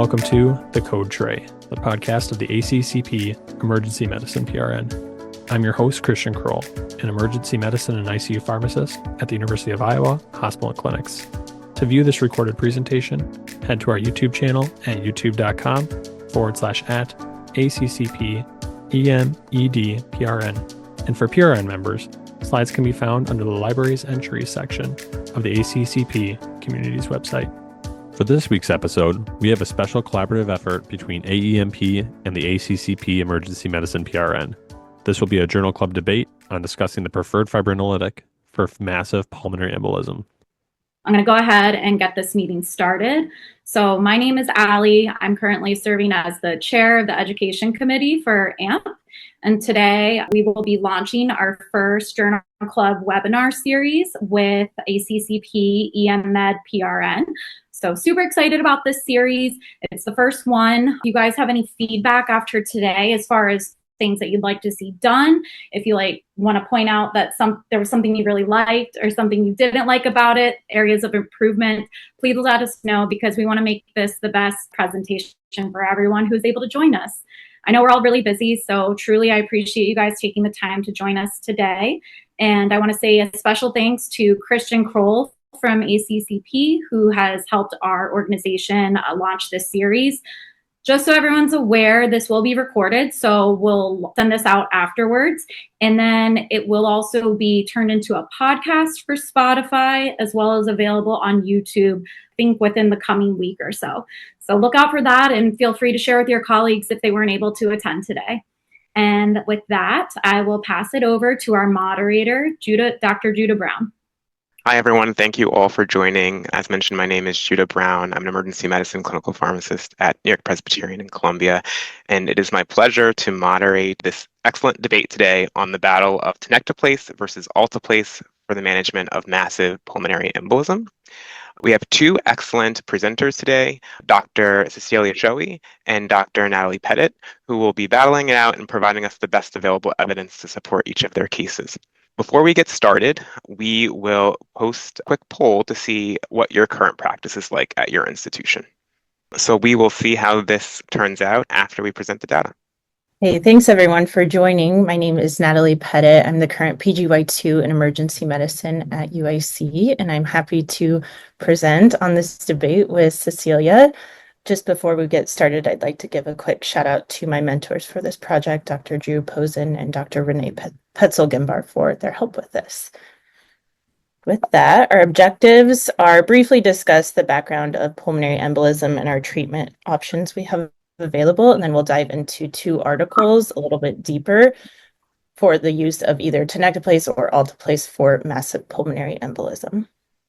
welcome to The Code Tray, the podcast of the ACCP Emergency Medicine PRN. I'm your host, Christian Kroll, an emergency medicine and ICU pharmacist at the University of Iowa Hospital and Clinics. To view this recorded presentation, head to our YouTube channel at youtube.com/@ACCP EMED-PRN. And for PRN members, slides can be found under the Libraries Entries section of the ACCP Communities website. For this week's episode, we have a special collaborative effort between AEMP and the ACCP Emergency Medicine PRN. This will be a journal club debate on discussing the preferred fibrinolytic for massive pulmonary embolism. I'm going to go ahead and get this meeting started. So my name is Allie. I'm currently serving as the chair of the education committee for AMP. And today we will be launching our first journal club webinar series with ACCP EMED PRN. So super excited about this series. It's the first one. If you guys have any feedback after today as far as things that you'd like to see done, if you want to point out that there was something you really liked or something you didn't like about it, areas of improvement, please let us know, because we want to make this the best presentation for everyone who's able to join us. I know we're all really busy, so truly I appreciate you guys taking the time to join us today. And I want to say a special thanks to Christian Kroll from ACCP, who has helped our organization launch this series. Just so everyone's aware, this will be recorded, so we'll send this out afterwards. And then it will also be turned into a podcast for Spotify, as well as available on YouTube, I think within the coming week or so. So look out for that, and feel free to share with your colleagues if they weren't able to attend today. And with that, I will pass it over to our moderator, Dr. Judah Brown. Hi, everyone. Thank you all for joining. As mentioned, my name is Judah Brown. I'm an emergency medicine clinical pharmacist at New York Presbyterian in Columbia, and it is my pleasure to moderate this excellent debate today on the battle of Tenecteplase versus Alteplase for the management of massive pulmonary embolism. We have two excellent presenters today, Dr. Cecilia Schowe and Dr. Natalie Pettit, who will be battling it out and providing us the best available evidence to support each of their cases. Before we get started, we will post a quick poll to see what your current practice is like at your institution. So we will see how this turns out after we present the data. Hey, thanks everyone for joining. My name is Natalie Pettit. I'm the current PGY2 in emergency medicine at UIC, and I'm happy to present on this debate with Cecilia. Just before we get started, I'd like to give a quick shout out to my mentors for this project, Dr. Drew Posen and Dr. Renee Petzel-Gimbar, for their help with this. With that, our objectives are briefly discuss the background of pulmonary embolism and our treatment options we have available, and then we'll dive into two articles a little bit deeper for the use of either Tenecteplase or Alteplase for massive pulmonary embolism.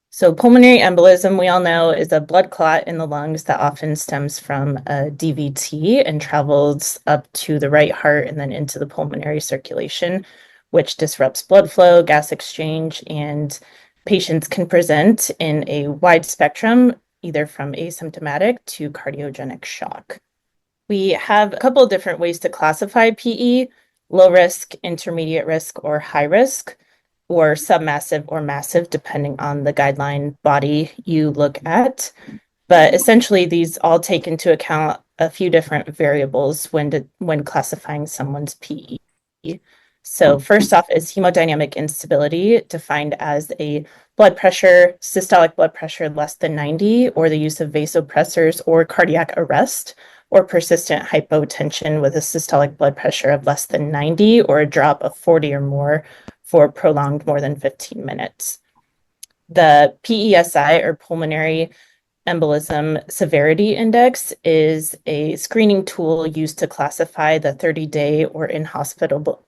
So pulmonary embolism, we all know, is a blood clot in the lungs that often stems from a DVT and travels up to the right heart and then into the pulmonary circulation, which disrupts blood flow, gas exchange, and patients can present in a wide spectrum, either from asymptomatic to cardiogenic shock. We have a couple of different ways to classify PE: low risk, intermediate risk, or high risk, or submassive or massive, depending on the guideline body you look at. But essentially, these all take into account a few different variables when classifying someone's PE. So first off is hemodynamic instability, defined as a blood pressure, systolic blood pressure less than 90, or the use of vasopressors or cardiac arrest, or persistent hypotension with a systolic blood pressure of less than 90 or a drop of 40 or more for prolonged more than 15 minutes. The PESI, or Pulmonary Embolism Severity Index, is a screening tool used to classify the 30-day or in-hospital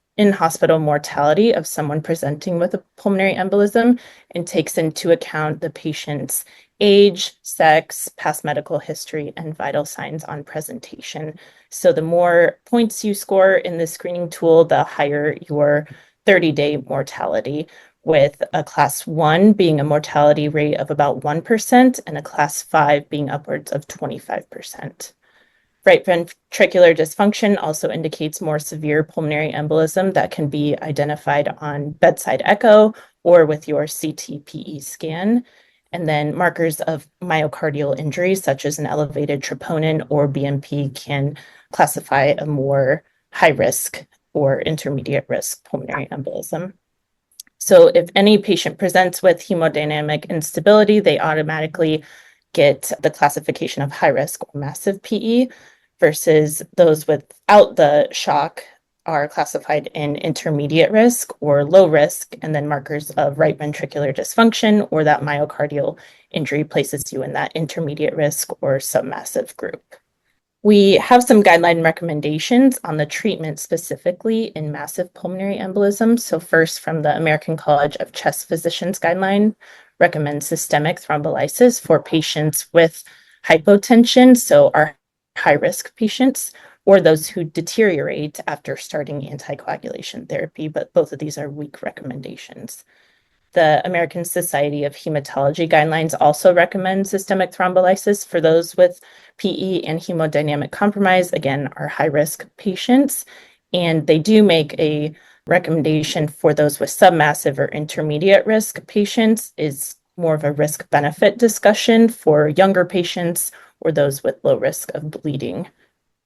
mortality of someone presenting with a pulmonary embolism, and takes into account the patient's age, sex, past medical history, and vital signs on presentation. So the more points you score in the screening tool, the higher your 30-day mortality, with a class 1 being a mortality rate of about 1% and a class 5 being upwards of 25%. Right ventricular dysfunction also indicates more severe pulmonary embolism that can be identified on bedside echo or with your CT-PE scan. And then markers of myocardial injury, such as an elevated troponin or BNP, can classify a more high risk or intermediate risk pulmonary embolism. So if any patient presents with hemodynamic instability, they automatically get the classification of high risk or massive PE, versus those without the shock are classified in intermediate risk or low risk, and then markers of right ventricular dysfunction or that myocardial injury places you in that intermediate risk or submassive group. We have some guideline recommendations on the treatment specifically in massive pulmonary embolism. So first, from the American College of Chest Physicians guideline, recommends systemic thrombolysis for patients with hypotension, so our high-risk patients, or those who deteriorate after starting anticoagulation therapy, but both of these are weak recommendations. The American Society of Hematology guidelines also recommend systemic thrombolysis for those with PE and hemodynamic compromise, again, are high-risk patients. And they do make a recommendation for those with submassive or intermediate risk patients, is more of a risk-benefit discussion for younger patients or those with low risk of bleeding.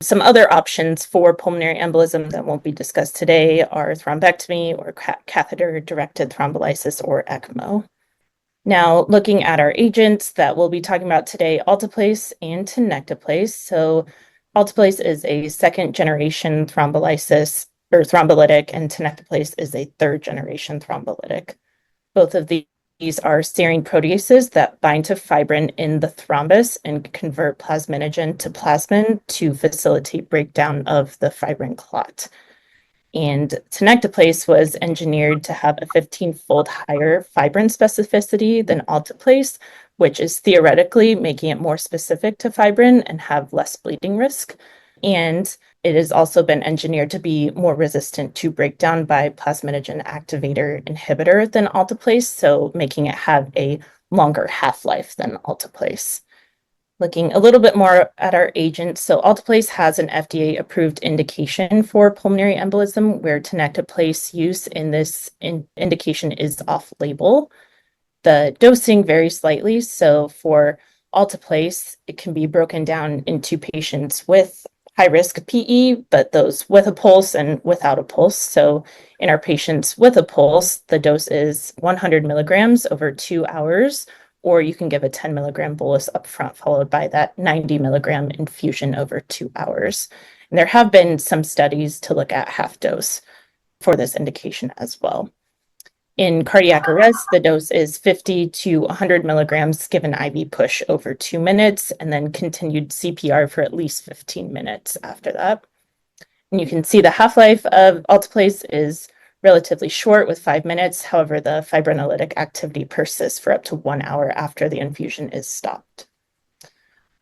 Some other options for pulmonary embolism that won't be discussed today are thrombectomy or catheter-directed thrombolysis or ECMO. Now, looking at our agents that we'll be talking about today, Alteplase and Tenecteplase. So Alteplase is a second-generation thrombolysis or thrombolytic, and Tenecteplase is a third-generation thrombolytic. Both of these are serine proteases that bind to fibrin in the thrombus and convert plasminogen to plasmin to facilitate breakdown of the fibrin clot. And Tenecteplase was engineered to have a 15-fold higher fibrin specificity than Alteplase, which is theoretically making it more specific to fibrin and have less bleeding risk. And it has also been engineered to be more resistant to breakdown by plasminogen activator inhibitor than Alteplase, so making it have a longer half-life than Alteplase. Looking a little bit more at our agents, so Alteplase has an FDA-approved indication for pulmonary embolism, where Tenecteplase use in this indication is off-label. The dosing varies slightly, so for Alteplase, it can be broken down into patients with high-risk PE, but those with a pulse and without a pulse. So in our patients with a pulse, the dose is 100 milligrams over 2 hours, or you can give a 10 milligram bolus upfront, followed by that 90 milligram infusion over 2 hours. And there have been some studies to look at half dose for this indication as well. In cardiac arrest, the dose is 50 to 100 milligrams given IV push over 2 minutes, and then continued CPR for at least 15 minutes after that. And you can see the half-life of Alteplase is relatively short with 5 minutes. However, the fibrinolytic activity persists for up to 1 hour after the infusion is stopped.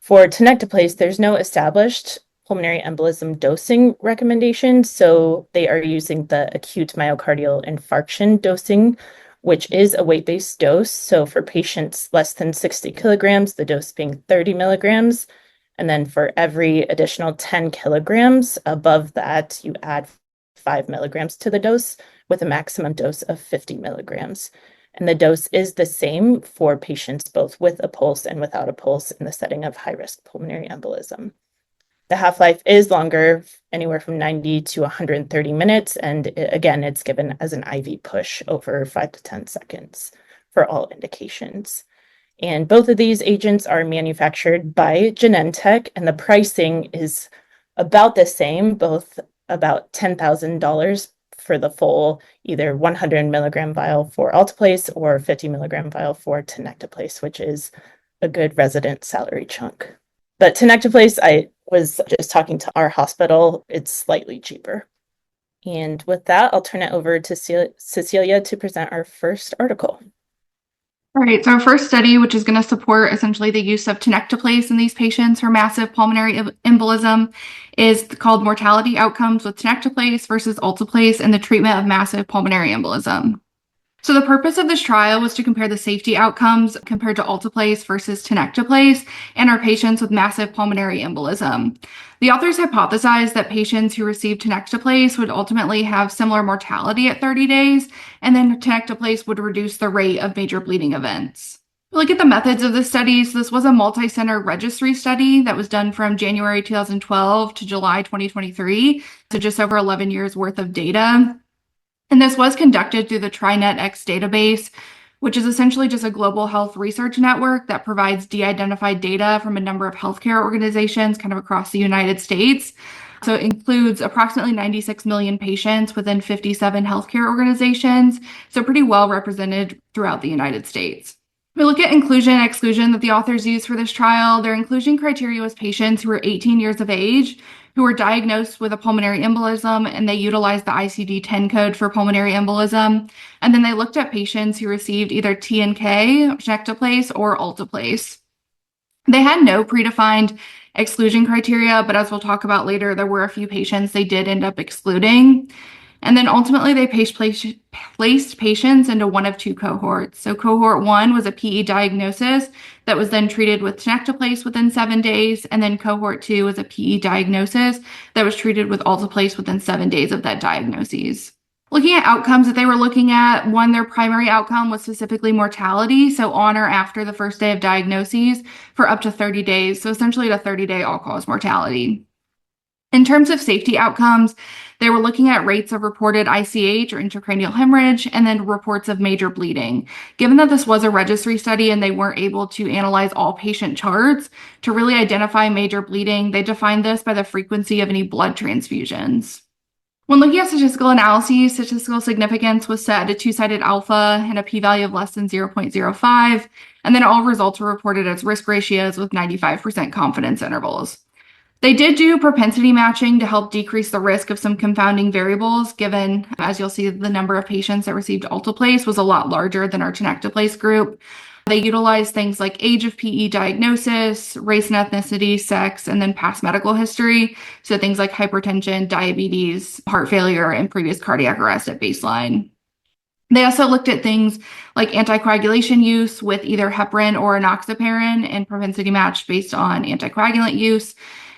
For Tenecteplase, there's no established pulmonary embolism dosing recommendations, so they are using the acute myocardial infarction dosing, which is a weight-based dose. So for patients less than 60 kilograms, the dose being 30 milligrams. And then for every additional 10 kilograms above that, you add 5 milligrams to the dose with a maximum dose of 50 milligrams. And the dose is the same for patients both with a pulse and without a pulse in the setting of high-risk pulmonary embolism. The half-life is longer, anywhere from 90 to 130 minutes, and again, it's given as an IV push over 5 to 10 seconds for all indications. And both of these agents are manufactured by Genentech, and the pricing is about the same, both about $10,000 for the full either 100 milligram vial for Alteplase or 50 milligram vial for Tenecteplase, which is a good resident salary chunk. But Tenecteplase, I was just talking to our hospital, it's slightly cheaper. And with that, I'll turn it over to Cecilia to present our first article. All right, so our first study, which is going to support essentially the use of Tenecteplase in these patients for massive pulmonary embolism, is called Mortality Outcomes with Tenecteplase versus Alteplase in the treatment of massive pulmonary embolism. So the purpose of this trial was to compare the safety outcomes compared to Alteplase versus Tenecteplase in our patients with massive pulmonary embolism. The authors hypothesized that patients who received Tenecteplase would ultimately have similar mortality at 30 days, and then Tenecteplase would reduce the rate of major bleeding events. Look at the methods of the studies. This was a multi-center registry study that was done from January 2012 to July 2023, so just over 11 years worth of data. And this was conducted through the TriNetX database, which is essentially just a global health research network that provides de-identified data from a number of healthcare organizations kind of across the United States. So it includes approximately 96 million patients within 57 healthcare organizations, so pretty well represented throughout the United States. We look at inclusion and exclusion that the authors used for this trial. Their inclusion criteria was patients who were 18 years of age, who were diagnosed with a pulmonary embolism, and they utilized the ICD-10 code for pulmonary embolism. And then they looked at patients who received either TNK, Tenecteplase, or Alteplase. They had no predefined exclusion criteria, but as we'll talk about later, there were a few patients they did end up excluding. And then ultimately, they placed patients into one of two cohorts. So cohort 1 was a PE diagnosis that was then treated with Tenecteplase within 7 days. And then cohort 2 was a PE diagnosis that was treated with Alteplase within 7 days of that diagnosis. Looking at outcomes that they were looking at, one, their primary outcome was specifically mortality, so on or after the first day of diagnoses for up to 30 days. So essentially a 30-day all-cause mortality. In terms of safety outcomes, they were looking at rates of reported ICH or intracranial hemorrhage and then reports of major bleeding. Given that this was a registry study and they weren't able to analyze all patient charts to really identify major bleeding, they defined this by the frequency of any blood transfusions. When looking at statistical analyses, statistical significance was set at a two-sided alpha and a p-value of less than 0.05, and then all results were reported as risk ratios with 95% confidence intervals. They did do propensity matching to help decrease the risk of some confounding variables, given, as you'll see, the number of patients that received Alteplase was a lot larger than our Tenecteplase group. They utilized things like age of PE diagnosis, race and ethnicity, sex, and then past medical history. So things like hypertension, diabetes, heart failure, and previous cardiac arrest at baseline. They also looked at things like anticoagulation use with either heparin or enoxaparin and propensity matched based on anticoagulant use.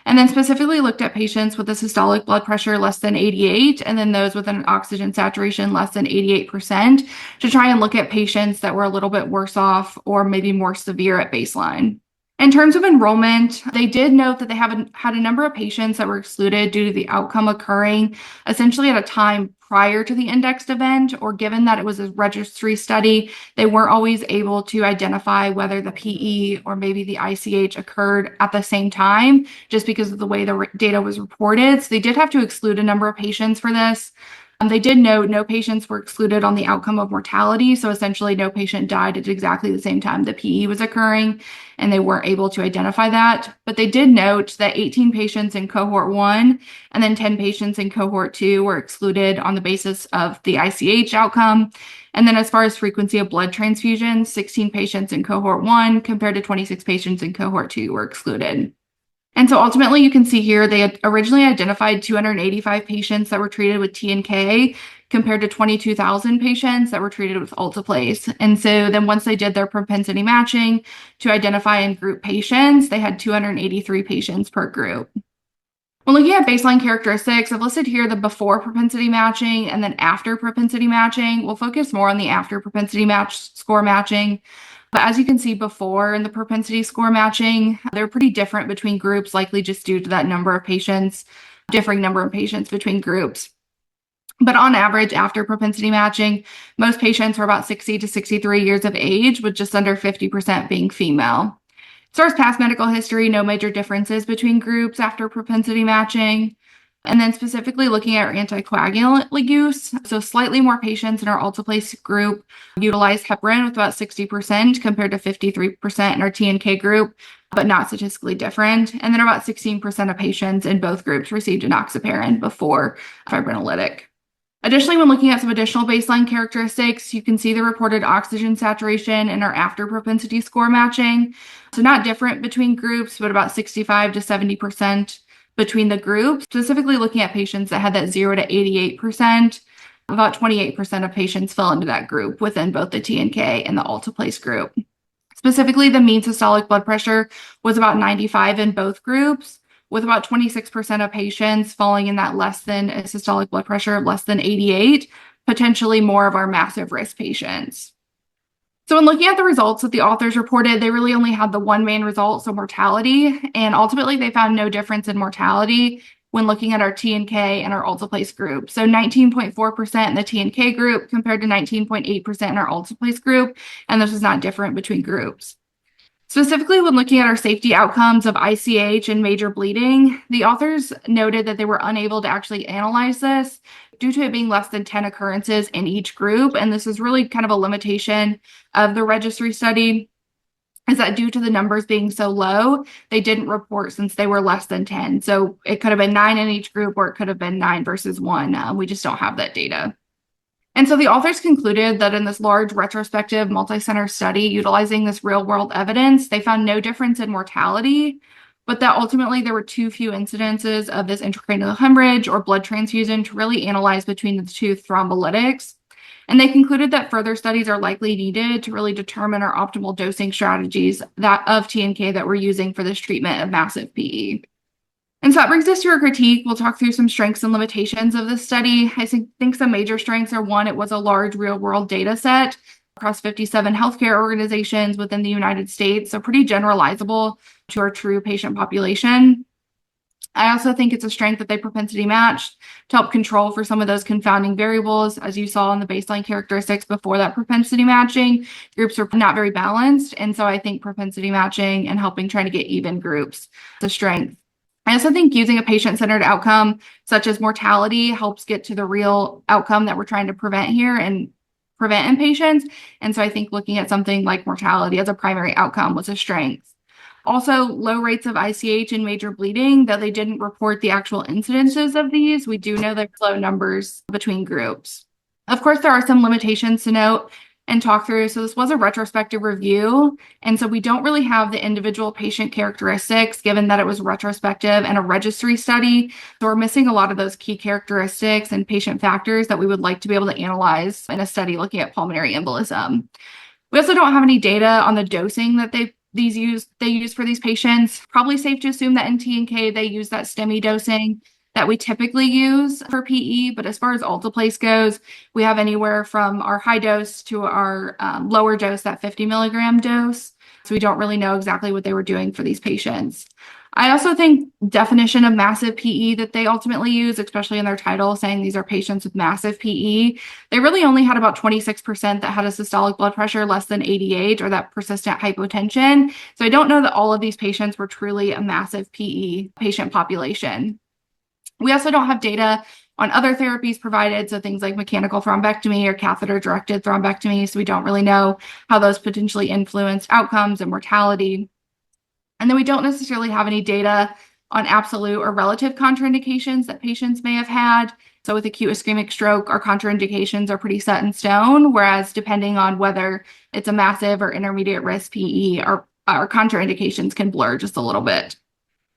And then specifically looked at patients with a systolic blood pressure less than 88, and then those with an oxygen saturation less than 88%, to try and look at patients that were a little bit worse off or maybe more severe at baseline. In terms of enrollment, they did note that they had a number of patients that were excluded due to the outcome occurring essentially at a time prior to the indexed event, or given that it was a registry study, they weren't always able to identify whether the PE or maybe the ICH occurred at the same time, just because of the way the data was reported. So they did have to exclude a number of patients for this. They did note no patients were excluded on the outcome of mortality. So essentially no patient died at exactly the same time the PE was occurring, and they weren't able to identify that. But they did note that 18 patients in cohort 1 and then 10 patients in cohort 2 were excluded on the basis of the ICH outcome. And then as far as frequency of blood transfusions, 16 patients in cohort 1 compared to 26 patients in cohort 2 were excluded. And so ultimately, you can see here, they had originally identified 285 patients that were treated with TNK compared to 22,000 patients that were treated with Alteplase. And so then once they did their propensity matching to identify and group patients, they had 283 patients per group. When looking at baseline characteristics, I've listed here the before propensity matching and then after propensity matching. We'll focus more on the after propensity score matching. But as you can see before in the propensity score matching, they're pretty different between groups, likely just due to that number of patients, differing number of patients between groups. But on average, after propensity matching, most patients were about 60 to 63 years of age, with just under 50% being female. As far as past medical history, no major differences between groups after propensity matching. And then specifically looking at our anticoagulant use, so slightly more patients in our Alteplase group utilized heparin with about 60% compared to 53% in our TNK group, but not statistically different. And then about 16% of patients in both groups received enoxaparin before fibrinolytic. Additionally, when looking at some additional baseline characteristics, you can see the reported oxygen saturation in our after propensity score matching. So not different between groups, but about 65 to 70% between the groups, specifically looking at patients that had that 0 to 88%. About 28% of patients fell into that group within both the TNK and the Alteplase group. Specifically, the mean systolic blood pressure was about 95 in both groups, with about 26% of patients falling in that less than a systolic blood pressure of less than 88, potentially more of our massive risk patients. So when looking at the results that the authors reported, they really only had the one main result, so mortality, and ultimately they found no difference in mortality when looking at our TNK and our Alteplase group. So 19.4% in the TNK group compared to 19.8% in our Alteplase group, and this is not different between groups. Specifically, when looking at our safety outcomes of ICH and major bleeding, the authors noted that they were unable to actually analyze this due to it being less than 10 occurrences in each group. And this is really kind of a limitation of the registry study, is that due to the numbers being so low, they didn't report since they were less than 10. So it could have been 9 in each group, or it could have been 9 versus 1. We just don't have that data. And so the authors concluded that in this large retrospective multi-center study utilizing this real-world evidence, they found no difference in mortality, but that ultimately there were too few incidences of this intracranial hemorrhage or blood transfusion to really analyze between the two thrombolytics. And they concluded that further studies are likely needed to really determine our optimal dosing strategies that of TNK that we're using for this treatment of massive PE. And so that brings us to our critique. We'll talk through some strengths and limitations of this study. I think some major strengths are, one, it was a large real-world data set across 57 healthcare organizations within the United States, so pretty generalizable to our true patient population. I also think it's a strength that they propensity matched to help control for some of those confounding variables. As you saw in the baseline characteristics before that propensity matching, groups are not very balanced. And so I think propensity matching and helping trying to get even groups is a strength. I also think using a patient-centered outcome, such as mortality, helps get to the real outcome that we're trying to prevent here and prevent in patients. And so I think looking at something like mortality as a primary outcome was a strength. Also, low rates of ICH and major bleeding, though they didn't report the actual incidences of these, we do know there's low numbers between groups. Of course, there are some limitations to note and talk through. So this was a retrospective review. And so we don't really have the individual patient characteristics, given that it was retrospective and a registry study. So we're missing a lot of those key characteristics and patient factors that we would like to be able to analyze in a study looking at pulmonary embolism. We also don't have any data on the dosing that they use for these patients. Probably safe to assume that in TNK, they use that STEMI dosing that we typically use for PE. But as far as Alteplase goes, we have anywhere from our high dose to our lower dose, that 50 milligram dose. So we don't really know exactly what they were doing for these patients. I also think definition of massive PE that they ultimately use, especially in their title, saying these are patients with massive PE, they really only had about 26% that had a systolic blood pressure less than 88 or that persistent hypotension. So I don't know that all of these patients were truly a massive PE patient population. We also don't have data on other therapies provided, so things like mechanical thrombectomy or catheter-directed thrombectomy, so we don't really know how those potentially influenced outcomes and mortality. And then we don't necessarily have any data on absolute or relative contraindications that patients may have had. So with acute ischemic stroke, our contraindications are pretty set in stone, whereas depending on whether it's a massive or intermediate risk PE, our contraindications can blur just a little bit.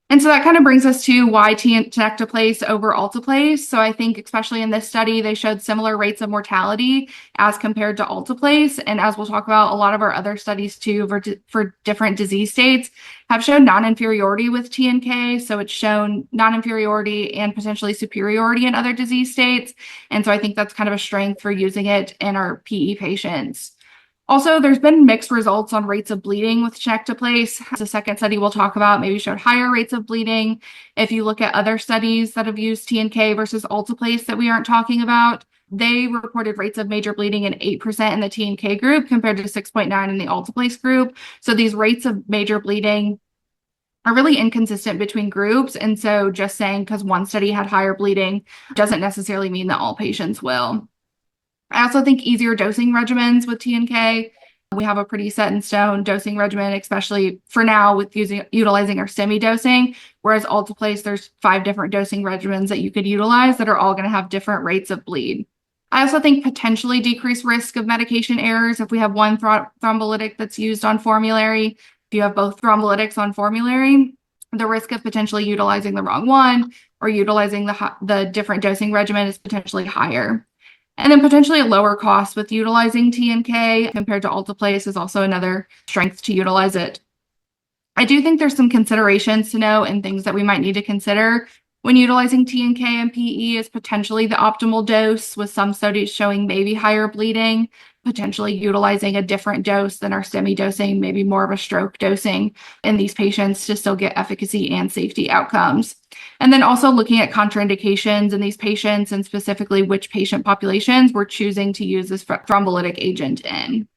And so that kind of brings us to why Tenecteplase over Alteplase. So I think especially in this study, they showed similar rates of mortality as compared to Alteplase. And as we'll talk about, a lot of our other studies too for different disease states have shown non-inferiority with TNK. So it's shown non-inferiority and potentially superiority in other disease states. And so I think that's kind of a strength for using it in our PE patients. Also, there's been mixed results on rates of bleeding with Tenecteplase. The second study we'll talk about maybe showed higher rates of bleeding. If you look at other studies that have used TNK versus Alteplase that we aren't talking about, they reported rates of major bleeding in 8% in the TNK group compared to 6.9 in the Alteplase group. So these rates of major bleeding are really inconsistent between groups. And so just saying because one study had higher bleeding doesn't necessarily mean that all patients will. I also think easier dosing regimens with TNK. We have a pretty set in stone dosing regimen, especially for now with utilizing our STEMI dosing, whereas Alteplase, there's 5 different dosing regimens that you could utilize that are all going to have different rates of bleed. I also think potentially decreased risk of medication errors if we have one thrombolytic that's used on formulary. If you have both thrombolytics on formulary, the risk of potentially utilizing the wrong one or utilizing the different dosing regimen is potentially higher. And then potentially a lower cost with utilizing TNK compared to Alteplase is also another strength to utilize it. I do think there's some considerations to know and things that we might need to consider when utilizing TNK and PE is potentially the optimal dose, with some studies showing maybe higher bleeding. potentially utilizing a different dose than our STEMI dosing, maybe more of a stroke dosing in these patients to still get efficacy and safety outcomes. And then also looking at contraindications in these patients and specifically which patient populations we're choosing to use this thrombolytic agent in.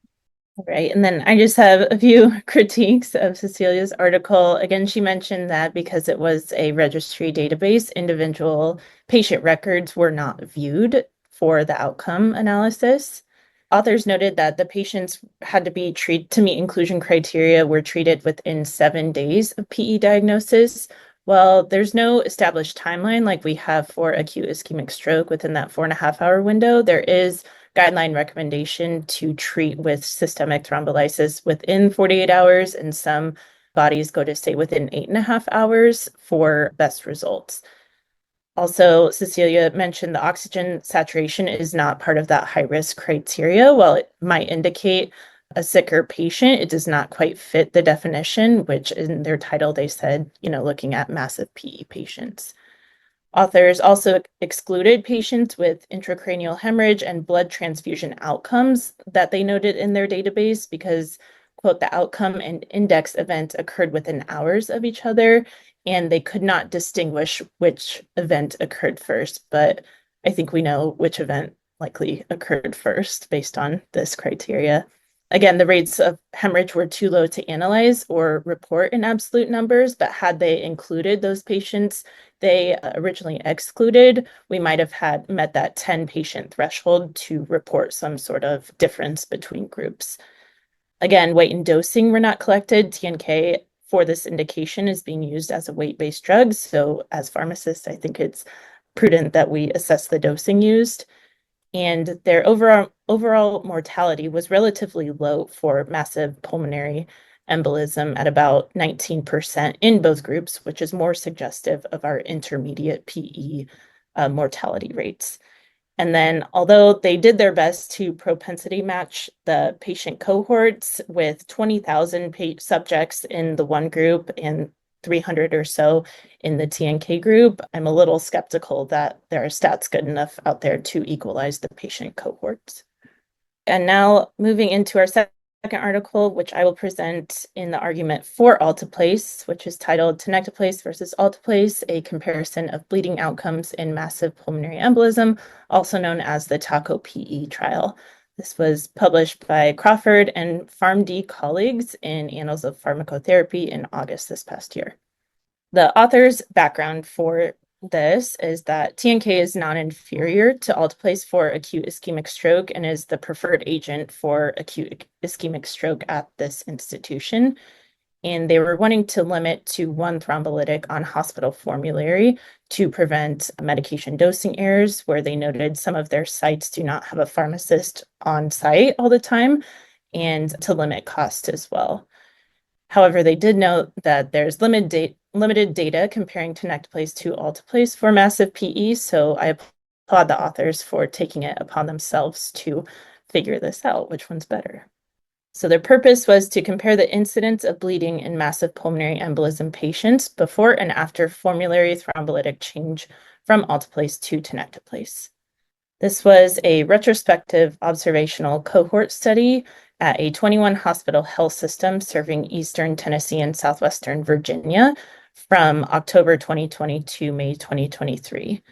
Right. And then I just have a few critiques of Cecilia's article. Again, she mentioned that because it was a registry database, individual patient records were not viewed for the outcome analysis. Authors noted that the patients had to be treated to meet inclusion criteria were treated within 7 days of PE diagnosis. Well, there's no established timeline like we have for acute ischemic stroke within that 4.5-hour window. There is guideline recommendation to treat with systemic thrombolysis within 48 hours, and some bodies go to say within 8.5 hours for best results. Also, Cecilia mentioned the oxygen saturation is not part of that high-risk criteria. While it might indicate a sicker patient, it does not quite fit the definition, which in their title they said, looking at massive PE patients. Authors also excluded patients with intracranial hemorrhage and blood transfusion outcomes that they noted in their database because, quote, the outcome and index event occurred within hours of each other, and they could not distinguish which event occurred first. But I think we know which event likely occurred first based on this criteria. Again, the rates of hemorrhage were too low to analyze or report in absolute numbers, but had they included those patients they originally excluded, we might have met that 10 patient threshold to report some sort of difference between groups. Again, weight and dosing were not collected. TNK for this indication is being used as a weight-based drug. So as pharmacists, I think it's prudent that we assess the dosing used. And their overall mortality was relatively low for massive pulmonary embolism at about 19% in both groups, which is more suggestive of our intermediate PE mortality rates. And then, although they did their best to propensity match the patient cohorts with 20,000 subjects in the one group and 300 or so in the TNK group, I'm a little skeptical that there are stats good enough out there to equalize the patient cohorts. And now moving into our second article, which I will present in the argument for Alteplase, which is titled Tenecteplase versus Alteplase, a comparison of bleeding outcomes in massive pulmonary embolism, also known as the TACO PE trial. This was published by Crawford and PharmD colleagues in Annals of Pharmacotherapy in August this past year. The author's background for this is that TNK is non-inferior to Alteplase for acute ischemic stroke and is the preferred agent for acute ischemic stroke at this institution. And they were wanting to limit to one thrombolytic on hospital formulary to prevent medication dosing errors, where they noted some of their sites do not have a pharmacist on site all the time, and to limit cost as well. However, they did note that there's limited data comparing Tenecteplase to Alteplase for massive PE, so I applaud the authors for taking it upon themselves to figure this out, which one's better. So their purpose was to compare the incidence of bleeding in massive pulmonary embolism patients before and after formulary thrombolytic change from Alteplase to Tenecteplase. This was a retrospective observational cohort study at a 21 hospital health system serving Eastern Tennessee and Southwestern Virginia from October 2020 to May 2023.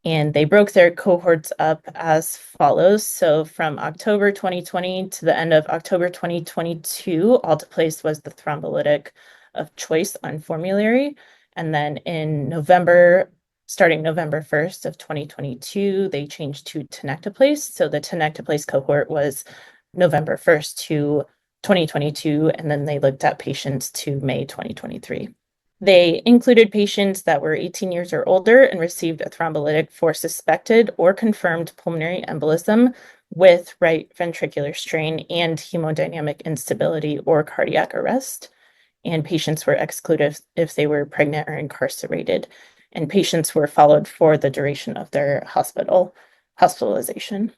And they broke their cohorts up as follows. So from October 2020 to the end of October 2022, Alteplase was the thrombolytic of choice on formulary. And then in starting November 1st of 2022, they changed to Tenecteplase. So the Tenecteplase cohort was November 1st to 2022, and then they looked at patients to May 2023. They included patients that were 18 years or older and received a thrombolytic for suspected or confirmed pulmonary embolism with right ventricular strain and hemodynamic instability or cardiac arrest. And patients were excluded if they were pregnant or incarcerated. And patients were followed for the duration of their hospitalization.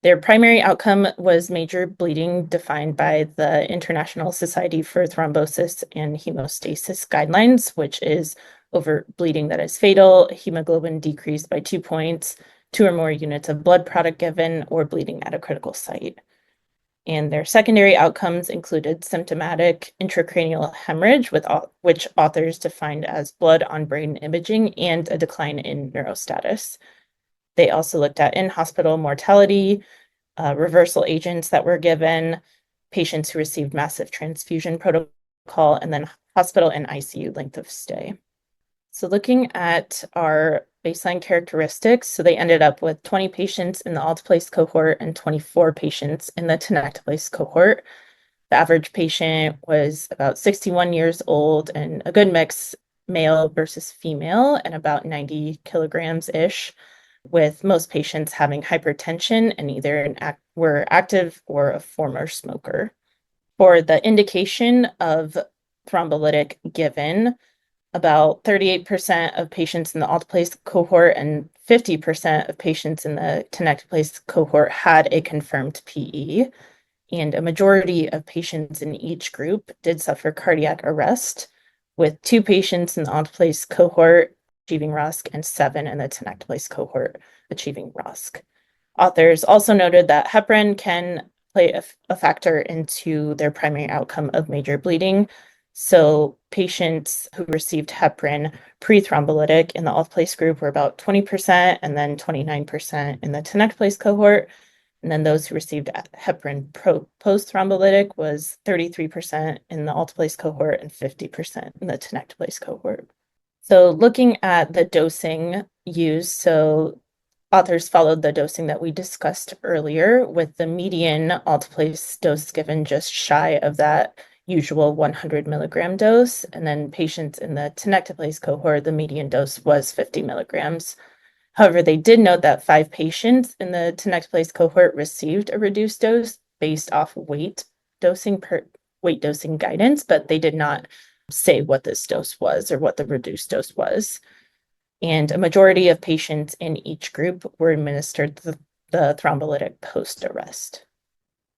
Their primary outcome was major bleeding defined by the International Society for Thrombosis and Hemostasis guidelines, which is over bleeding that is fatal, hemoglobin decreased by 2 points, 2 or more units of blood product given, or bleeding at a critical site. And their secondary outcomes included symptomatic intracranial hemorrhage, which authors defined as blood on brain imaging, and a decline in neurostatus. They also looked at in-hospital mortality, reversal agents that were given, patients who received massive transfusion protocol, and then hospital and ICU length of stay. So looking at our baseline characteristics, so they ended up with 20 patients in the Alteplase cohort and 24 patients in the Tenecteplase cohort. The average patient was about 61 years old and a good mix, male versus female, and about 90 kilograms-ish, with most patients having hypertension and either were active or a former smoker. For the indication of thrombolytic given, about 38% of patients in the Alteplase cohort and 50% of patients in the Tenecteplase cohort had a confirmed PE, and a majority of patients in each group did suffer cardiac arrest, with 2 patients in the Alteplase cohort achieving ROSC and 7 in the Tenecteplase cohort achieving ROSC. Authors also noted that heparin can play a factor into their primary outcome of major bleeding. So patients who received heparin pre-thrombolytic in the Alteplase group were about 20% and then 29% in the Tenecteplase cohort. And then those who received heparin post-thrombolytic was 33% in the Alteplase cohort and 50% in the Tenecteplase cohort. So looking at the dosing used, so authors followed the dosing that we discussed earlier, with the median Alteplase dose given just shy of that usual 100 milligram dose. And then patients in the Tenecteplase cohort, the median dose was 50 milligrams. However, they did note that 5 patients in the Tenecteplase cohort received a reduced dose based off weight dosing guidance, but they did not say what this dose was or what the reduced dose was. And a majority of patients in each group were administered the thrombolytic post-arrest.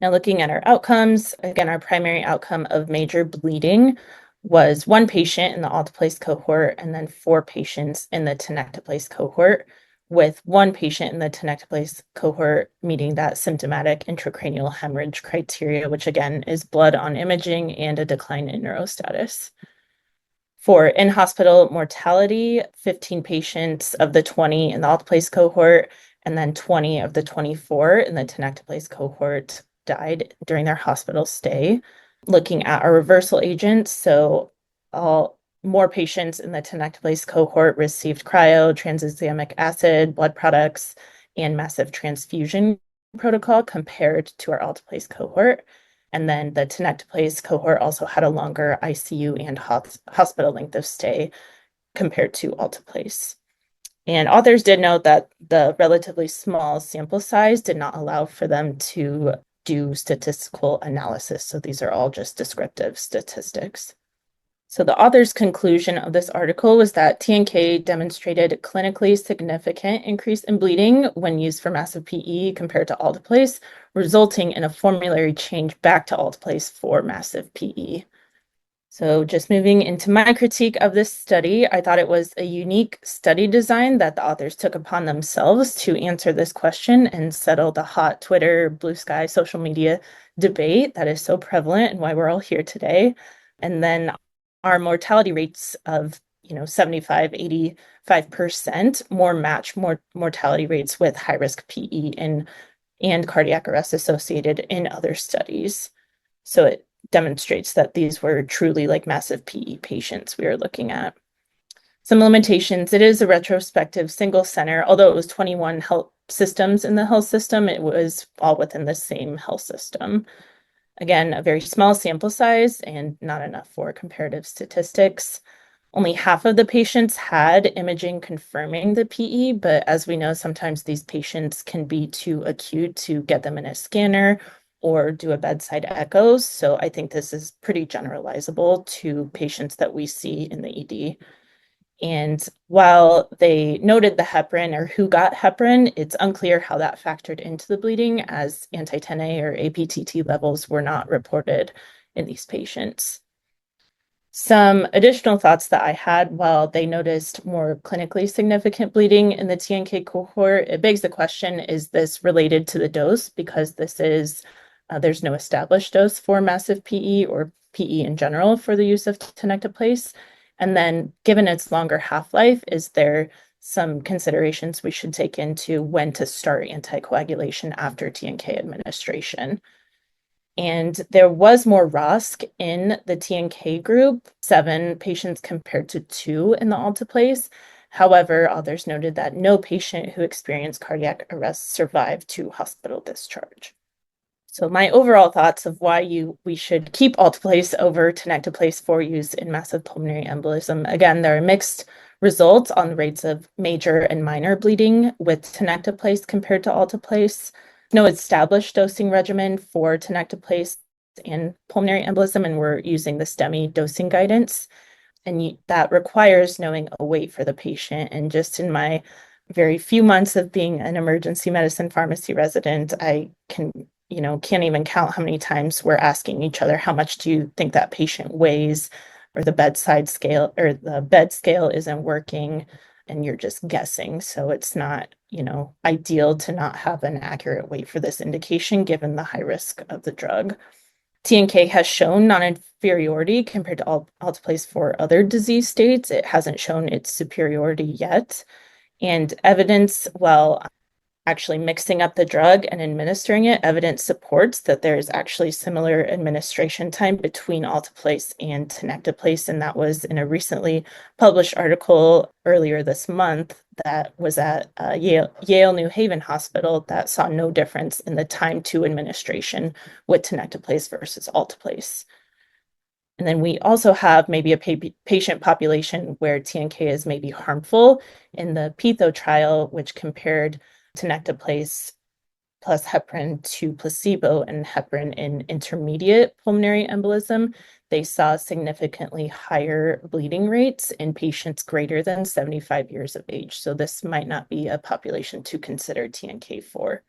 Now, looking at our outcomes, again, our primary outcome of major bleeding was 1 patient in the Alteplase cohort and then 4 patients in the Tenecteplase cohort, with 1 patient in the Tenecteplase cohort meeting that symptomatic intracranial hemorrhage criteria, which again is blood on imaging and a decline in neurostatus. For in-hospital mortality, 15 patients of the 20 in the Alteplase cohort and then 20 of the 24 in the Tenecteplase cohort died during their hospital stay. Looking at our reversal agents, so more patients in the Tenecteplase cohort received cryo, transexamic acid, blood products, and massive transfusion protocol compared to our Alteplase cohort. And then the Tenecteplase cohort also had a longer ICU and hospital length of stay compared to Alteplase. And authors did note that the relatively small sample size did not allow for them to do statistical analysis. So these are all just descriptive statistics. So the author's conclusion of this article was that TNK demonstrated a clinically significant increase in bleeding when used for massive PE compared to Alteplase, resulting in a formulary change back to Alteplase for massive PE. So just moving into my critique of this study, I thought it was a unique study design that the authors took upon themselves to answer this question and settle the hot Twitter, blue sky, social media debate that is so prevalent and why we're all here today. And then our mortality rates of 75, 85% more match mortality rates with high-risk PE and cardiac arrest associated in other studies. So it demonstrates that these were truly like massive PE patients we are looking at. Some limitations: it is a retrospective single center, although it was 21 health systems in the health system, it was all within the same health system. Again, a very small sample size and not enough for comparative statistics. Only half of the patients had imaging confirming the PE, but as we know, sometimes these patients can be too acute to get them in a scanner or do a bedside echo. So I think this is pretty generalizable to patients that we see in the ED. And while they noted the heparin or who got heparin, it's unclear how that factored into the bleeding, as anti-10A or APTT levels were not reported in these patients. Some additional thoughts that I had: while they noticed more clinically significant bleeding in the TNK cohort, it begs the question, is this related to the dose? Because this is There's no established dose for massive PE or PE in general for the use of Tenecteplase. And then given its longer half-life, is there some considerations we should take into when to start anticoagulation after TNK administration? And there was more ROSC in the TNK group, 7 patients compared to 2 in the Alteplase. However, authors noted that no patient who experienced cardiac arrest survived to hospital discharge. So my overall thoughts of why we should keep Alteplase over Tenecteplase for use in massive pulmonary embolism. Again, there are mixed results on the rates of major and minor bleeding with Tenecteplase compared to Alteplase. No established dosing regimen for Tenecteplase in pulmonary embolism, and we're using the STEMI dosing guidance. And that requires knowing a weight for the patient. And just in my very few months of being an emergency medicine pharmacy resident, I can't even count how many times we're asking each other, how much do you think that patient weighs, or the bedside scale or the bed scale isn't working, and you're just guessing. So it's not, ideal to not have an accurate weight for this indication, given the high risk of the drug. TNK has shown non-inferiority compared to Alteplase for other disease states. It hasn't shown its superiority yet. And evidence, well, actually mixing up the drug and administering it, evidence supports that there is actually similar administration time between Alteplase and Tenecteplase, and that was in a recently published article earlier this month that was at Yale New Haven Hospital that saw no difference in the time to administration with Tenecteplase versus Alteplase. And then we also have maybe a patient population where TNK is maybe harmful. In the PITHO trial, which compared Tenecteplase plus heparin to placebo and heparin in intermediate pulmonary embolism, they saw significantly higher bleeding rates in patients greater than 75 years of age. So this might not be a population to consider TNK for.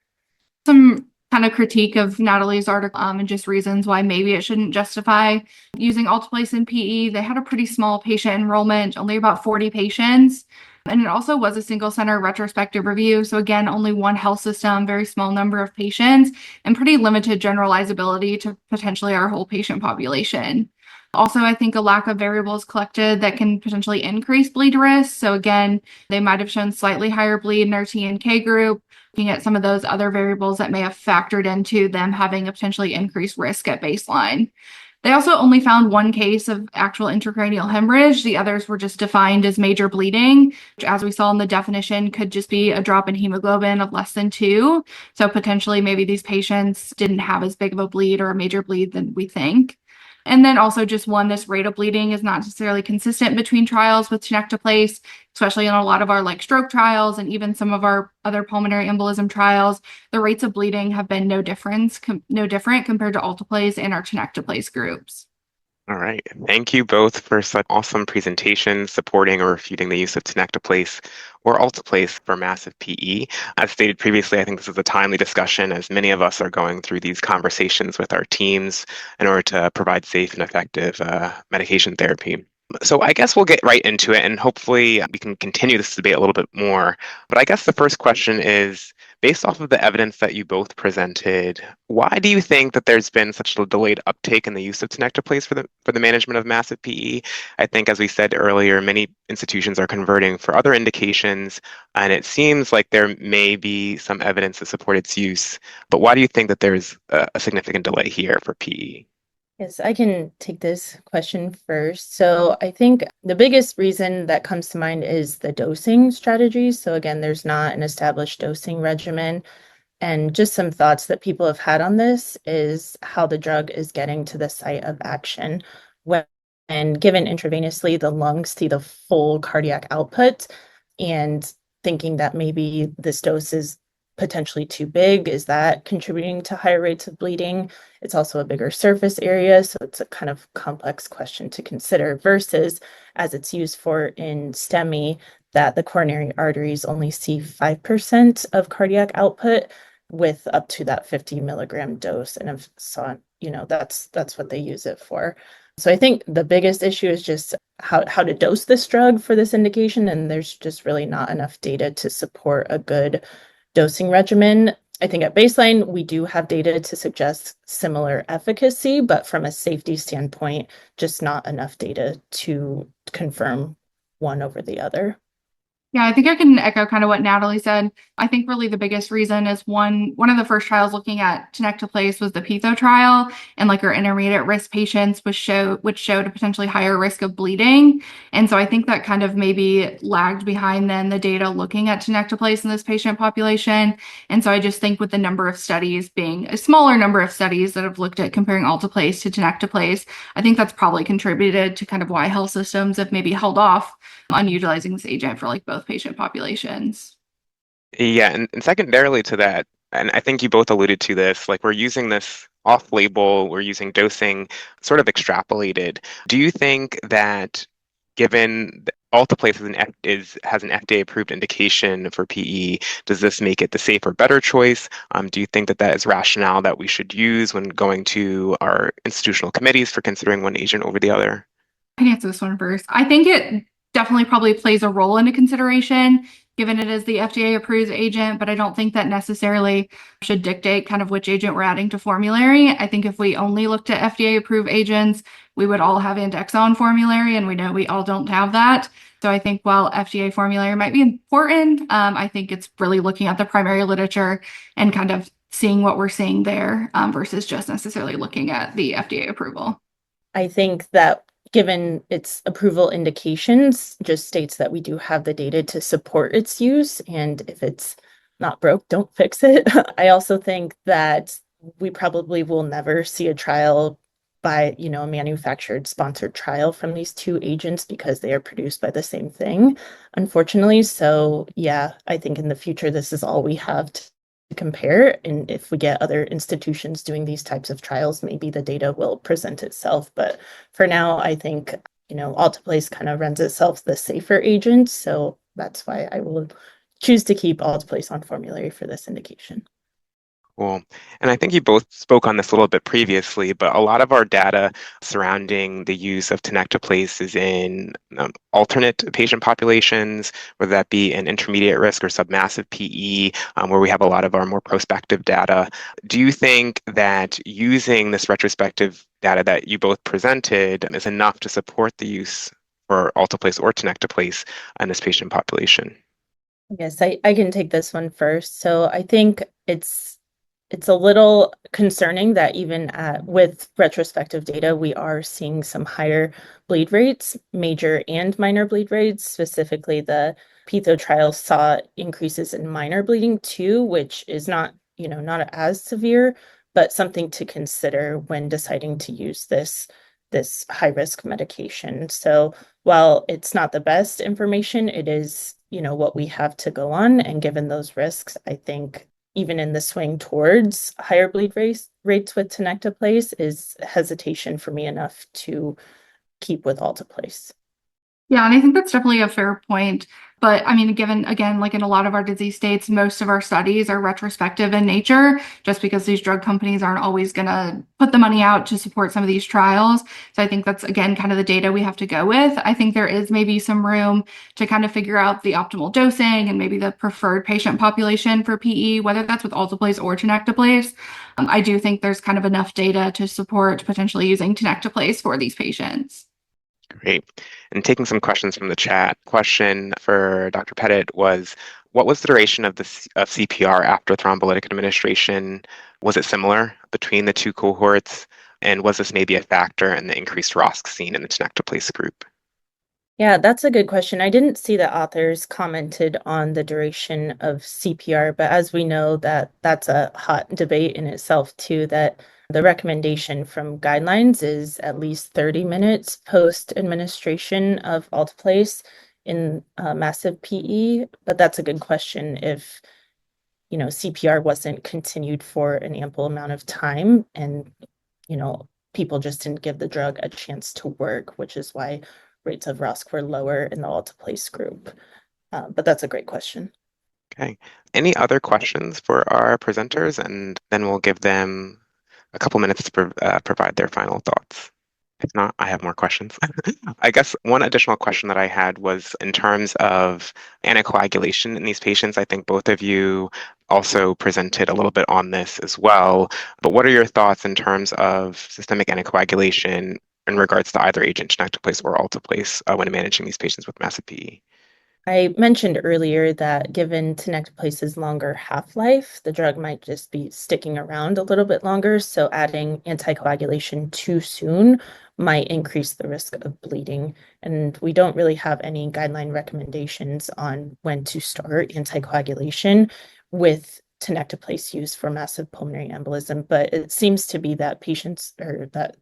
Some kind of critique of Natalie's article and just reasons why maybe it shouldn't justify using Alteplase in PE. They had a pretty small patient enrollment, only about 40 patients. And it also was a single center retrospective review. So again, only one health system, very small number of patients, and pretty limited generalizability to potentially our whole patient population. Also, I think a lack of variables collected that can potentially increase bleed risk. So again, they might have shown slightly higher bleed in our TNK group, looking at some of those other variables that may have factored into them having a potentially increased risk at baseline. They also only found one case of actual intracranial hemorrhage. The others were just defined as major bleeding, which, as we saw in the definition, could just be a drop in hemoglobin of less than 2. So potentially maybe these patients didn't have as big of a bleed or a major bleed than we think. And then also just this rate of bleeding is not necessarily consistent between trials with Tenecteplase, especially in a lot of our stroke trials and even some of our other pulmonary embolism trials. The rates of bleeding have been no different compared to Alteplase and our Tenecteplase groups. All right. Thank you both for such awesome presentations supporting or refuting the use of Tenecteplase or Alteplase for massive PE. As stated previously, I think this is a timely discussion as many of us are going through these conversations with our teams in order to provide safe and effective medication therapy. So I guess we'll get right into it, and hopefully we can continue this debate a little bit more. But I guess the first question is, based off of the evidence that you both presented, why do you think that there's been such a delayed uptake in the use of Tenecteplase for the management of massive PE? I think, as we said earlier, many institutions are converting for other indications, and it seems like there may be some evidence to support its use. But why do you think that there's a significant delay here for PE? Yes, I can take this question first. So I think the biggest reason that comes to mind is the dosing strategy. So again, there's not an established dosing regimen. And just some thoughts that people have had on this is how the drug is getting to the site of action. When given intravenously, the lungs see the full cardiac output, and thinking that maybe this dose is potentially too big, is that contributing to higher rates of bleeding? It's also a bigger surface area, so it's a kind of complex question to consider, versus as it's used for in STEMI, that the coronary arteries only see 5% of cardiac output with up to that 50 milligram dose. And if so, that's what they use it for. So I think the biggest issue is just how to dose this drug for this indication, and there's just really not enough data to support a good dosing regimen. I think at baseline, we do have data to suggest similar efficacy, but from a safety standpoint, just not enough data to confirm one over the other. Yeah, I think I can echo kind of what Natalie said. I think really the biggest reason is one of the first trials looking at Tenecteplase was the PITHO trial, and like our intermediate risk patients which showed a potentially higher risk of bleeding. And so I think that kind of maybe lagged behind then the data looking at Tenecteplase in this patient population. And so I just think with the number of studies being a smaller number of studies that have looked at comparing Alteplase to Tenecteplase, I think that's probably contributed to kind of why health systems have maybe held off on utilizing this agent for like both patient populations. Yeah, and secondarily to that, and I think you both alluded to this, like we're using this off-label, we're using dosing sort of extrapolated. Do you think that given Alteplase has an FDA-approved indication for PE, does this make it the safer, better choice? Do you think that is rationale that we should use when going to our institutional committees for considering one agent over the other? I can answer this one first. I think it definitely probably plays a role into consideration, given it is the FDA-approved agent, but I don't think that necessarily should dictate kind of which agent we're adding to formulary. I think if we only looked at FDA-approved agents, we would all have index on formulary, and we know we all don't have that. So I think while FDA formulary might be important, I think it's really looking at the primary literature and kind of seeing what we're seeing there versus just necessarily looking at the FDA approval. I think that given its approval indications, just states that we do have the data to support its use, and if it's not broke, don't fix it. I also think that we probably will never see a trial by, a manufactured sponsored trial from these two agents because they are produced by the same thing, unfortunately. So yeah, I think in the future, this is all we have to compare. And if we get other institutions doing these types of trials, maybe the data will present itself. But for now, I think, Alteplase kind of runs itself the safer agent. So that's why I will choose to keep Alteplase on formulary for this indication. Cool. And I think you both spoke on this a little bit previously, but a lot of our data surrounding the use of Tenecteplase is in alternate patient populations, whether that be an intermediate risk or submassive PE, where we have a lot of our more prospective data. Do you think that using this retrospective data that you both presented is enough to support the use for Alteplase or Tenecteplase in this patient population? Yes, I can take this one first. So I think it's a little concerning that even with retrospective data, we are seeing some higher bleed rates, major and minor bleed rates. Specifically, the PITHO trial saw increases in minor bleeding too, which is not as severe, but something to consider when deciding to use this high-risk medication. So while it's not the best information, it is, what we have to go on. And given those risks, I think even in the swing towards higher bleed rates with Tenecteplase is hesitation for me enough to keep with Alteplase. Yeah, and I think that's definitely a fair point. But I mean, given again, like in a lot of our disease states, most of our studies are retrospective in nature, just because these drug companies aren't always going to put the money out to support some of these trials. So I think that's, again, kind of the data we have to go with. I think there is maybe some room to kind of figure out the optimal dosing and maybe the preferred patient population for PE, whether that's with Alteplase or Tenecteplase. I do think there's kind of enough data to support potentially using Tenecteplase for these patients. Great. And taking some questions from the chat, question for Dr. Pettit was, what was the duration of CPR after thrombolytic administration? Was it similar between the two cohorts? And was this maybe a factor in the increased ROSC seen in the Tenecteplase group? Yeah, that's a good question. I didn't see the authors commented on the duration of CPR, but as we know that's a hot debate in itself too, that the recommendation from guidelines is at least 30 minutes post-administration of Alteplase in massive PE, but that's a good question if, CPR wasn't continued for an ample amount of time and, people just didn't give the drug a chance to work, which is why rates of ROSC were lower in the Alteplase group. But that's a great question. Okay. Any other questions for our presenters? And then we'll give them a couple minutes to provide their final thoughts. If not, I have more questions. I guess one additional question that I had was in terms of anticoagulation in these patients. I think both of you also presented a little bit on this as well. But what are your thoughts in terms of systemic anticoagulation in regards to either agent, Tenecteplase or Alteplase, when managing these patients with massive PE? I mentioned earlier that given Tenecteplace's longer half-life, the drug might just be sticking around a little bit longer, so adding anticoagulation too soon might increase the risk of bleeding. And we don't really have any guideline recommendations on when to start anticoagulation with Tenecteplase use for massive pulmonary embolism, but it seems to be that patients or that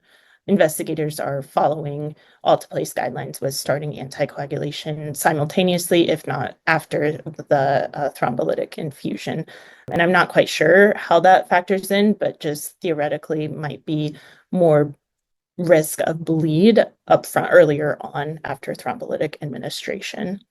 investigators are following Alteplase guidelines with starting anticoagulation simultaneously, if not after the thrombolytic infusion. And I'm not quite sure how that factors in, but just theoretically might be more risk of bleed upfront earlier on after thrombolytic administration.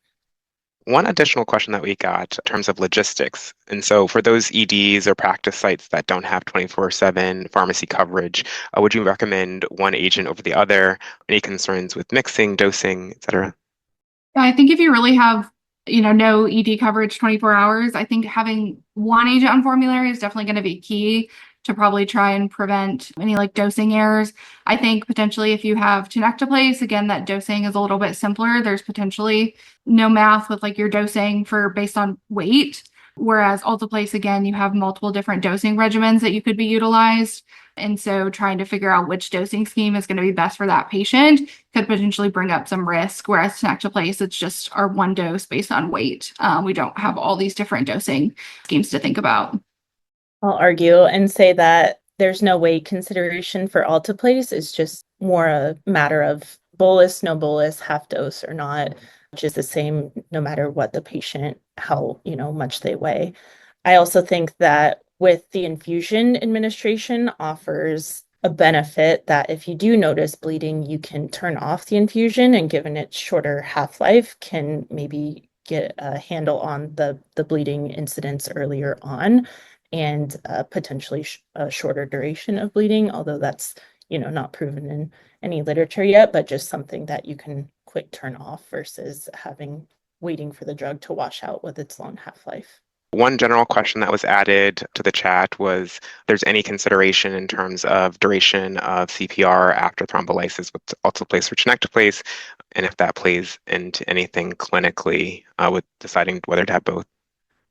One additional question that we got in terms of logistics. And so for those EDs or practice sites that don't have 24/7 pharmacy coverage, would you recommend one agent over the other? Any concerns with mixing, dosing, et cetera? I think if you really have, no ED coverage 24 hours, I think having one agent on formulary is definitely going to be key to probably try and prevent any dosing errors. I think potentially if you have Tenecteplase, again, that dosing is a little bit simpler. There's potentially no math with your dosing based on weight. Whereas Alteplase, again, you have multiple different dosing regimens that you could be utilized. And so trying to figure out which dosing scheme is going to be best for that patient could potentially bring up some risk. Whereas Tenecteplase, it's just our one dose based on weight. We don't have all these different dosing schemes to think about. I'll argue and say that there's no weight consideration for Alteplase. It's just more a matter of bolus, no bolus, half dose or not, which is the same no matter what the patient, how much they weigh. I also think that with the infusion administration offers a benefit that if you do notice bleeding, you can turn off the infusion, and given its shorter half-life, can maybe get a handle on the bleeding incidence earlier on, and potentially a shorter duration of bleeding, although that's not proven in any literature yet, but just something that you can quick turn off versus waiting for the drug to wash out with its long half-life. One general question that was added to the chat was there's any consideration in terms of duration of CPR after thrombolysis with Alteplase or Tenecteplase, and if that plays into anything clinically with deciding whether to have both.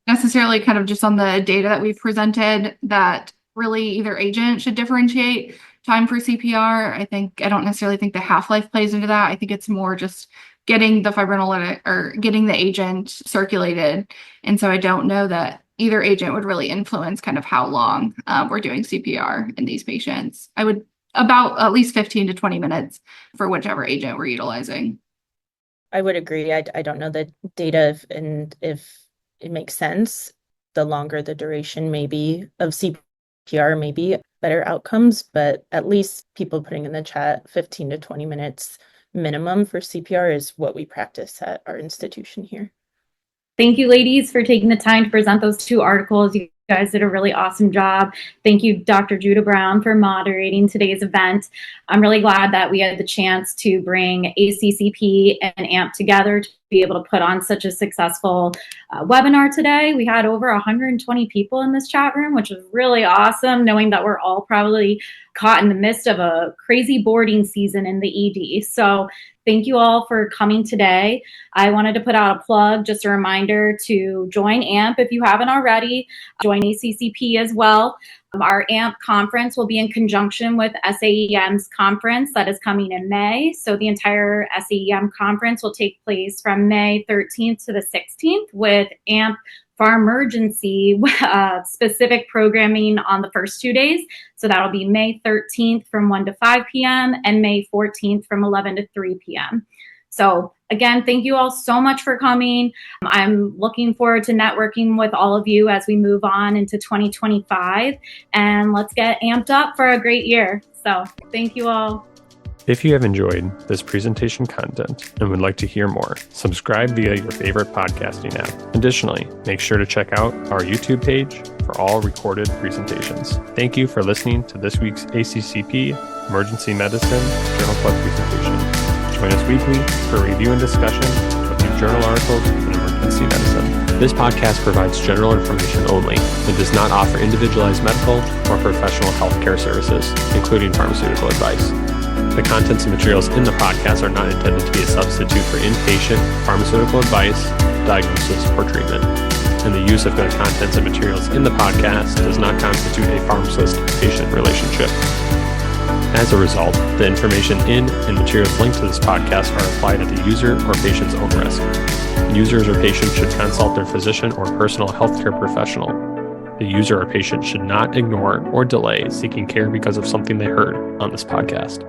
Necessarily kind of just on the data that we've presented that really either agent should differentiate time for CPR. I don't necessarily think the half-life plays into that. I think it's more just getting the fibrinolytic or getting the agent circulated. And so I don't know that either agent would really influence kind of how long we're doing CPR in these patients. I would about at least 15 to 20 minutes for whichever agent we're utilizing. I would agree. I don't know the data if it makes sense. The longer the duration maybe of CPR, maybe better outcomes, but at least people putting in the chat 15 to 20 minutes minimum for CPR is what we practice at our institution here. Thank you, ladies, for taking the time to present those two articles. You guys did a really awesome job. Thank you, Dr. Judah Brown, for moderating today's event. I'm really glad that we had the chance to bring ACCP and AMP together to be able to put on such a successful webinar today. We had over 120 people in this chat room, which was really awesome, knowing that we're all probably caught in the midst of a crazy boarding season in the ED. So thank you all for coming today. I wanted to put out a plug, just a reminder to join AMP if you haven't already. Join ACCP as well. Our AMP conference will be in conjunction with SAEM's conference that is coming in May. So the entire SAEM conference will take place from May 13th to the 16th with AMP Pharmergency specific programming on the first 2 days. So that'll be May 13th from 1 to 5 p.m. and May 14th from 11 to 3 p.m. So again, thank you all so much for coming. I'm looking forward to networking with all of you as we move on into 2025, and let's get amped up for a great year. So thank you all. If you have enjoyed this presentation content and would like to hear more, subscribe via your favorite podcasting app. Additionally, make sure to check out our YouTube page for all recorded presentations. Thank you for listening to this week's ACCP Emergency Medicine Journal Club presentation. Join us weekly for review and discussion of new journal articles in emergency medicine. This podcast provides general information only and does not offer individualized medical or professional healthcare services, including pharmaceutical advice. The contents and materials in the podcast are not intended to be a substitute for inpatient pharmaceutical advice, diagnosis, or treatment. And the use of the contents and materials in the podcast does not constitute a pharmacist-patient relationship. As a result, the information in and materials linked to this podcast are applied at the user or patient's own risk. Users or patients should consult their physician or personal healthcare professional. The user or patient should not ignore or delay seeking care because of something they heard on this podcast.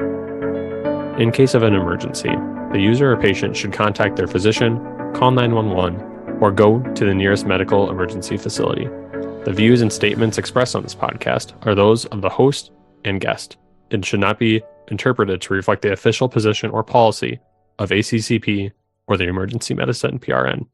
In case of an emergency, the user or patient should contact their physician, call 911, or go to the nearest medical emergency facility. The views and statements expressed on this podcast are those of the host and guest and should not be interpreted to reflect the official position or policy of ACCP or the Emergency Medicine PRN.